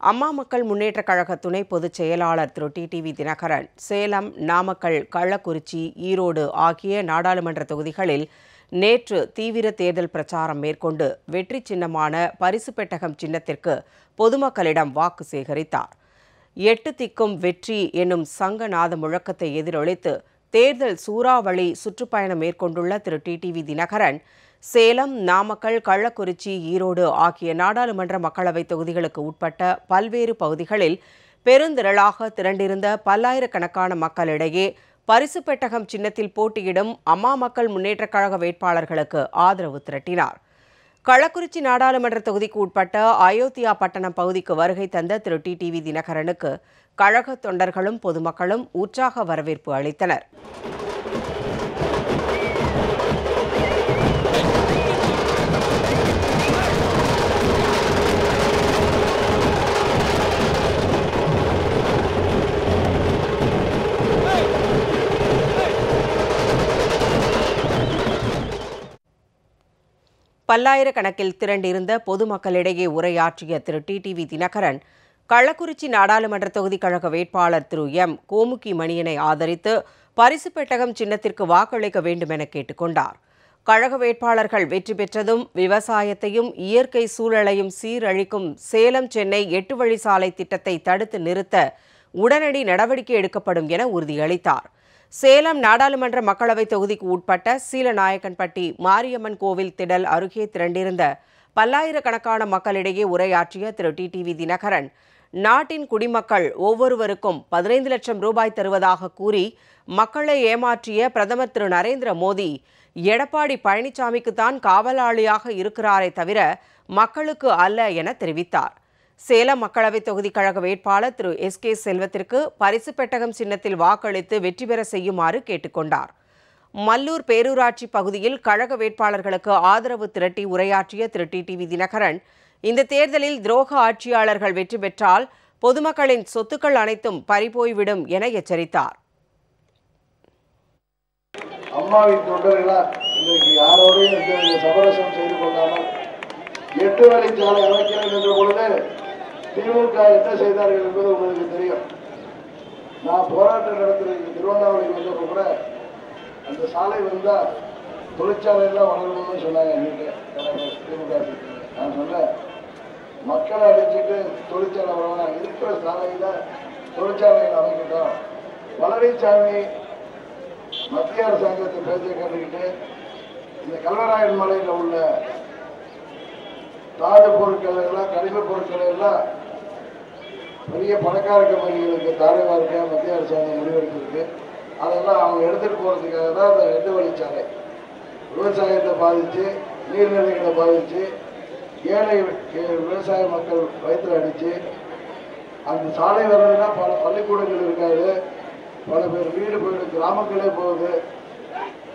அம்மா மக்கள் முன்னேற்றக் கழக துணை பொதுச் செயலாளர் திரு டிடிவி தினகரன் சேலம், நாமக்கல், கள்ளக்குறிச்சி, ஈரோடு ஆகிய நாடாளுமன்ற தொகுதிகளில் நேற்று தீவிர தேர்தல் பிரச்சாரம் மேற்கொண்டு வெற்றி சின்னமான பரிசு பெட்டகம் சின்னத்திற்கு பொதுமக்களிடம் வாக்கு சேகரித்தார். 8 திக்கும் வெற்றி என்னும் சங்கநாத முழக்கத்தை எதிரொலித்து தேர்தல் சூறாவளி சுற்றுப்பயணம் மேற்கொண்டுள்ள திரு டிடிவி தினகரன் சேலம், நாமக்கல், கள்ளக்குறிச்சி, ஈரோடு ஆகிய நாடாளுமன்ற மக்களவைத் தொகுதிகளுக்கு உட்பட்ட பல்வேறு பகுதிகளில் பெருந்திரளாக திரண்டிருந்த பல்லாயிரக்கணக்கான மக்களிடையே பரிசு பெட்டகம் சின்னத்தில் போட்டியிடும் அம்மா மக்கள் முன்னேற்றக் கழக வேட்பாளர்களுக்கு ஆதரவு திரட்டினார். கள்ளக்குறிச்சி நாடாளுமன்ற தொகுதிக்கு உட்பட்ட அயோத்தியா பட்டணம் பகுதிக்கு வருகை தந்த திரு டிடிவி தினகரனுக்கு கழக தொண்டர்களும் பொதுமக்களும் உற்சாக வரவேற்பு அளித்தனர். பல்லாயிரக்கணக்கில் திரண்டிருந்த பொதுமக்களிடையே உரையாற்றிய திரு டிடிவி தினகரன் கள்ளக்குறிச்சி நாடாளுமன்ற தொகுதி கழக வேட்பாளர் திரு எம் கோமுகி மணியனை ஆதரித்து பரிசு பெட்டகம் சின்னத்திற்கு வாக்களிக்க வேண்டும் என கேட்டுக்கொண்டார். கழக வேட்பாளர்கள் வெற்றி பெற்றதும் விவசாயத்தையும் இயற்கை சூழலையும் சீரழிக்கும் சேலம் சென்னை 8 வழிச்சாலை திட்டத்தை தடுத்து நிறுத்த உடனடி நடவடிக்கை எடுக்கப்படும் என உறுதியளித்தார். சேலம் நாடாளுமன்ற மக்களவைத் தொகுதிக்கு உட்பட்ட சீலநாயக்கன்பட்டி மாரியம்மன் கோவில் திடல் அருகே திரண்டிருந்த பல்லாயிரக்கணக்கான மக்களிடையே உரையாற்றிய திரு டிடிவி தினகரன் நாட்டின் குடிமக்கள் ஒவ்வொருவருக்கும் 15 லட்சம் ரூபாய் தருவதாக கூறி மக்களை ஏமாற்றிய பிரதமர் திரு நரேந்திர மோடி எடப்பாடி பழனிசாமிக்குத்தான் காவலாளியாக இருக்கிறாரே தவிர மக்களுக்கு அல்ல என தெரிவித்தார். சேலம் மக்களவைத் தொகுதி கழக வேட்பாளர் திரு எஸ்.கே. செல்வத்திற்கு பரிசு பெட்டகம் சின்னத்தில் வாக்களித்து வெற்றி பெற செய்யுமாறு கேட்டுக்கொண்டார். மல்லூர் பேரூராட்சி பகுதியில் கழக வேட்பாளர்களுக்கு ஆதரவு திரட்டி உரையாற்றிய திரு டிடிவி தினகரன் இந்த தேர்தலில் துரோக ஆட்சியாளர்கள் வெற்றி பெற்றால் பொதுமக்களின் சொத்துக்கள் அனைத்தும் பறிபோய்விடும் என எச்சரித்தார். அம்மாவின் தொண்டர்களால் இன்றைக்கு யாரோடையும் சமரசம் செய்து கொள்ளாமல் 8 வழிச்சாலை அமைக்கிறேன் என்ற பொழுது திமுக என்ன செய்தார்கள் என்பது உங்களுக்கு தெரியும். நான் போராட்டம் நடத்துறதுக்கு திருவண்ணாமலைக்கு வந்தப்போ கூட அந்த சாலை வந்தால் தொழிற்சாலையெல்லாம் வளரணும்னு சொன்னாங்க. திமுக நான் சொன்னேன், மக்களை அடிச்சுட்டு தொழிற்சாலை வளரணும், இருக்கிற சாலையில் தொழிற்சாலைகள் அமைக்கட்டும். பழனிசாமி மத்திய அரசாங்கத்தை பேச்சை கண்டுக்கிட்டு இந்த கல்வராயன் மலையில் உள்ள தாது பொருட்களை எல்லாம், கனிம பொருட்களை எல்லாம் பெரிய பணக்கார கம்பெனிகளுக்கு தாரைவார்க்க மத்திய அரசாங்கம் முடிவெடுத்திருக்கு. அதெல்லாம் அவங்க எடுத்துட்டு போறதுக்காக தான் அந்த 8 வழிச்சாலை விவசாயத்தை பாதிச்சு, நீர்நிலைகளை பாதிச்சு, ஏழை விவசாய மக்கள் வயிற்றுல அடிச்சு அந்த சாலை வர்றதுன்னா பல பள்ளிக்கூடங்கள் இருக்காது, பல பேர் வீடு போயிடும், கிராமங்களே போகுது.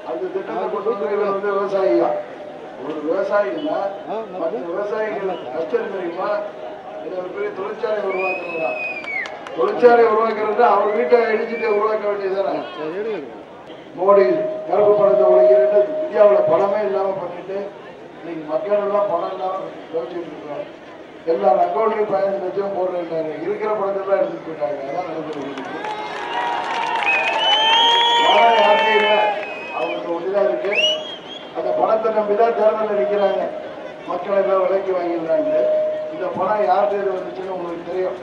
அந்த திட்டத்தை கொண்டு வந்து விவசாயியா ஒரு விவசாயின்னா மற்ற விவசாயிகள் கஷ்டம் தெரியுமா? இதை ஒரு பெரிய தொழிற்சாலை உருவாக்குறா, தொழிற்சாலை உருவாக்குறது அவர் வீட்டை இடிச்சுட்டு உருவாக்க வேண்டியதுதானே. மோடி கருப்பு பணத்தை உழைக்கிறது இந்தியாவில் பணமே இல்லாமல் பண்ணிட்டு இன்னைக்கு மக்கள் எல்லாம் பணம் இல்லாமல் யோசிச்சுட்டு இருக்கோம். எல்லாரும் அக்கௌண்ட்லையும் 15 லட்சம் போடுறாங்க, இருக்கிற பணத்தெல்லாம் எடுத்துட்டு போயிட்டாங்க. அதான் நடந்துருக்கு. யாருமே இல்லை, அவங்களுக்கு ஒன்றுதான் இருக்கு. அந்த பணத்தை நம்பிதான் தேர்தலில் நிற்கிறாங்க, மக்கள் எல்லாம் விலைக்கு வாங்கிடுறாங்க. இந்த பணம் யார்கிட்ட வந்துச்சுன்னு உங்களுக்கு தெரியும்.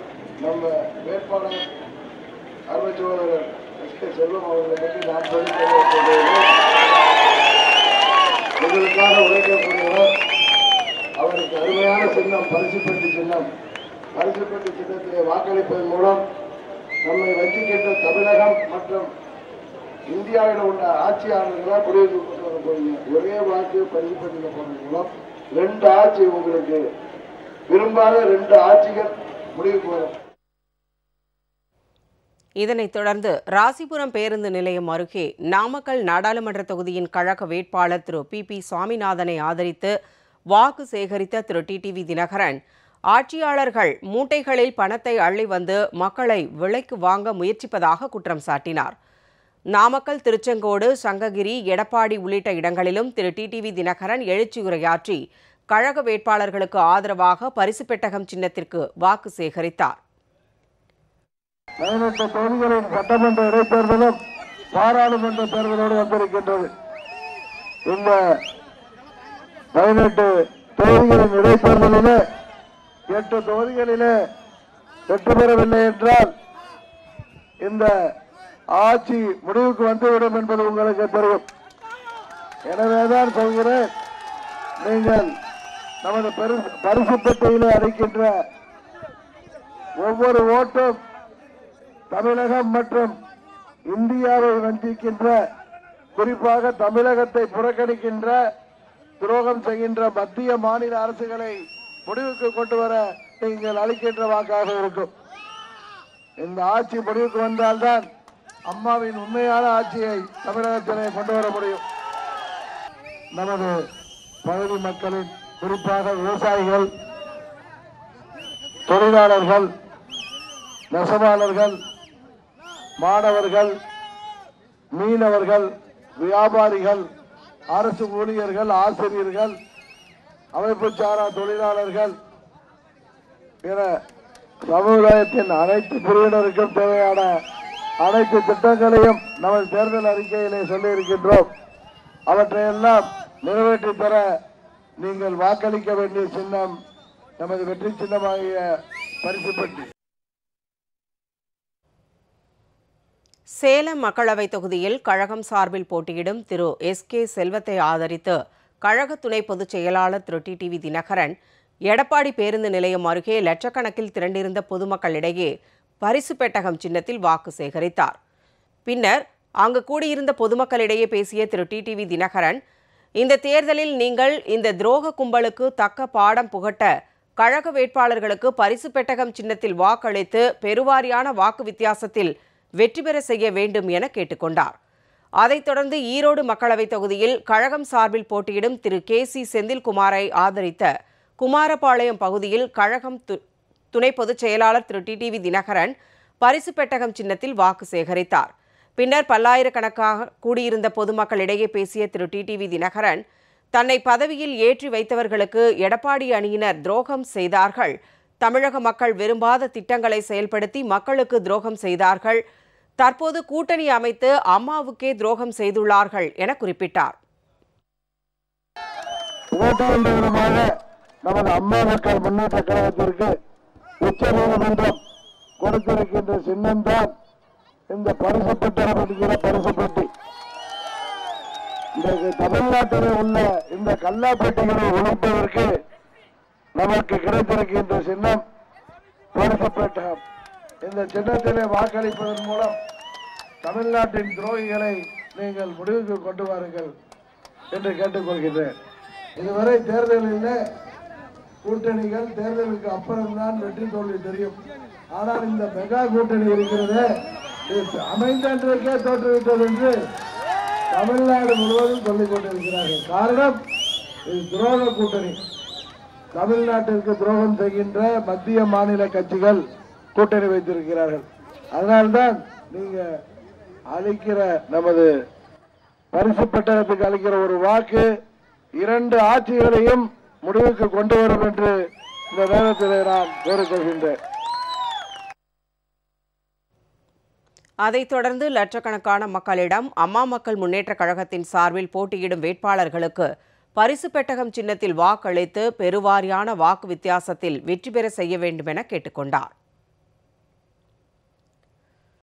நம்ம வேட்பாளர் அருமை சகோதரர் எஸ்.கே. செல்வம் அவர்களை பற்றி நான் சொல்லி எங்களுக்காக உழைக்கக்கூடியவர். அவருக்கு அருமையான சின்னம் பரிசுப்பட்டி சின்னம். பரிசுப்பட்டி சின்னத்திலே வாக்களிப்பதன் மூலம் நம்மை வஞ்சிக்கின்ற தமிழகம் மற்றும் இந்தியாவில் உள்ள ஆட்சியாளர்களாக குடியுரிமை கொண்டு வர போறீங்க. ஒரே வாக்கு பரிசுப்பட்டியில் போனது மூலம் 2 ஆட்சி உங்களுக்கு விரும்பாத 2 ஆட்சிகள் முடிவுக்கு வரும். இதனைத் தொடர்ந்து ராசிபுரம் பேருந்து நிலையம் அருகே நாமக்கல் நாடாளுமன்ற தொகுதியின் கழக வேட்பாளர் திரு பி. சுவாமிநாதனை ஆதரித்து வாக்கு சேகரித்த திரு டிடிவி தினகரன் ஆட்சியாளர்கள் மூட்டைகளில் பணத்தை அள்ளி வந்து மக்களை விலைக்கு வாங்க முயற்சிப்பதாக குற்றம் சாட்டினார். நாமக்கல், திருச்செங்கோடு, சங்ககிரி, எடப்பாடி உள்ளிட்ட இடங்களிலும் திரு டிடிவி தினகரன் எழுச்சியுரையாற்றி கழக வேட்பாளர்களுக்கு ஆதரவாக பரிசு பெட்டகம் சின்னத்திற்கு வாக்கு சேகரித்தார். 18 தொகுதிகளின் சட்டமன்ற இடைத்தேர்தலும் பாராளுமன்ற தேர்தலோடு வந்திருக்கின்றது. இந்த 18 தொகுதிகளின் இடைத்தேர்தலிலே 8 தொகுதிகளிலே வெற்றி பெறவில்லை என்றால் இந்த ஆட்சி முடிவுக்கு வந்துவிடும் என்பது உங்களுக்கு தெரியும். எனவேதான் சொல்கிறேன், நீங்கள் நமது பரிசு பெட்டியிலே அளிக்கின்ற ஒவ்வொரு ஓட்டும் தமிழகம் மற்றும் இந்தியாவை வஞ்சிக்கின்ற, குறிப்பாக தமிழகத்தை புறக்கணிக்கின்ற, துரோகம் செய்கின்ற மத்திய மாநில அரசுகளை முடிவுக்கு கொண்டு வர நீங்கள் அளிக்கின்ற வாக்காக இருக்கும். இந்த ஆட்சி முடிவுக்கு வந்தால்தான் அம்மாவின் உண்மையான ஆட்சியை தமிழகத்திலே கொண்டு வர முடியும். நமது பகுதி மக்களின், குறிப்பாக விவசாயிகள், தொழிலாளர்கள், நெசவாளர்கள், மாணவர்கள், மீனவர்கள், வியாபாரிகள், அரசு ஊழியர்கள், ஆசிரியர்கள், அமைப்பு சாரா தொழிலாளர்கள் என சமுதாயத்தின் அனைத்து பிரிவினருக்கும் தேவையான அனைத்து திட்டங்களையும் நமது தேர்தல் அறிக்கையிலே சொல்லியிருக்கின்றோம். அவற்றையெல்லாம் நிறைவேற்றி தர நீங்கள் வாக்களிக்க வேண்டிய சின்னம் நமது வெற்றி சின்னமாகிய பரிசு பெட்டி. சேலம் மக்களவைத் தொகுதியில் கழகம் சார்பில் போட்டியிடும் திரு எஸ்.கே. செல்வத்தை ஆதரித்து கழக துணை பொதுச் செயலாளர் திரு டிடிவி தினகரன் எடப்பாடி பேருந்து நிலையம் அருகே லட்சக்கணக்கில் திரண்டிருந்த பொதுமக்களிடையே பரிசு பெட்டகம் சின்னத்தில் வாக்கு சேகரித்தார். பின்னர் அங்கு கூடியிருந்த பொதுமக்களிடையே பேசிய திரு டிடிவி தினகரன், இந்த தேர்தலில் நீங்கள் இந்த துரோக கும்பலுக்கு தக்க பாடம் புகட்ட கழக வேட்பாளர்களுக்கு பரிசு பெட்டகம் சின்னத்தில் வாக்களித்து பெருவாரியான வாக்கு வித்தியாசத்தில் வெற்றி பெற செய்ய வேண்டும் என கேட்டுக்கொண்டார். அதைத் தொடர்ந்து ஈரோடு மக்களவைத் தொகுதியில் கழகம் சார்பில் போட்டியிடும் திரு கே.சி. செந்தில்குமாரை ஆதரித்த குமாரபாளையம் பகுதியில் கழகம் துணை பொதுச் செயலாளர் திரு டிடிவி தினகரன் பரிசு பெட்டகம் சின்னத்தில் வாக்கு சேகரித்தார். பின்னர் பல்லாயிரக்கணக்காக கூடியிருந்த பொதுமக்களிடையே பேசிய திரு டிடிவி தினகரன், தன்னை பதவியில் ஏற்றி வைத்தவர்களுக்கு எடப்பாடி அணியினர் துரோகம் செய்தார்கள். தமிழக மக்கள் விரும்பாத திட்டங்களை செயல்படுத்தி மக்களுக்கு துரோகம் செய்தார்கள். தற்போது கூட்டணி அமைத்து அம்மாவுக்கே துரோகம் செய்துள்ளார்கள் என குறிப்பிட்டார். நமது அம்மா மக்கள் முன்னேற்ற கழகத்திற்கு உச்சநீதிமன்றம் கொடுத்திருக்கின்ற சின்னம்தான் இந்த பரிசு பெட்டகம் என்கிற பரிசு பெட்டி. இன்றைக்கு தமிழ்நாட்டில் உள்ள இந்த கல்லாப்பேட்டைகளை ஒழிப்பதற்கு நமக்கு கிடைத்திருக்கின்ற சின்னம் பரிசு பெட்டகம். இந்த சின்னத்திலே வாக்களிப்பதன் மூலம் தமிழ்நாட்டின் துரோகிகளை நீங்கள் முடிவுக்கு கொண்டு வாருங்கள் என்று கேட்டுக்கொள்கிறேன். இதுவரை தேர்தலில் கூட்டணிகள் தேர்தலுக்கு அப்புறம்தான் வெற்றி தோல்வி தெரியும். ஆனால் இந்த மெகா கூட்டணி இருக்கிறது, அமைந்தே தோற்றுவிட்டது என்று தமிழ்நாடு முழுவதும் சொல்லிக் கொண்டிருக்கிறார்கள். காரணம், இது துரோக கூட்டணி. தமிழ்நாட்டிற்கு துரோகம் செய்கின்ற மத்திய மாநில கட்சிகள் கூட்டணி வைத்திருக்கிறார்கள். அதனால்தான் நீங்க அளிக்கிற நமது பரிசு பெட்டகத்துக்கு அளிக்கிற ஒரு வாக்கு 2 ஆட்சிகளையும் முடிவுக்கு கொண்டு வரும் என்று இந்த நேரத்தில் நான் கோரிக்கொள்கின்றேன். அதைத் தொடர்ந்து லட்சக்கணக்கான மக்களிடம் அம்மா மக்கள் முன்னேற்ற கழகத்தின் சார்பில் போட்டியிடும் வேட்பாளர்களுக்கு பரிசு பெட்டகம் சின்னத்தில் வாக்களித்து பெருவாரியான வாக்கு வித்தியாசத்தில் வெற்றி பெற செய்ய வேண்டும் என கேட்டுக்கொண்டார்.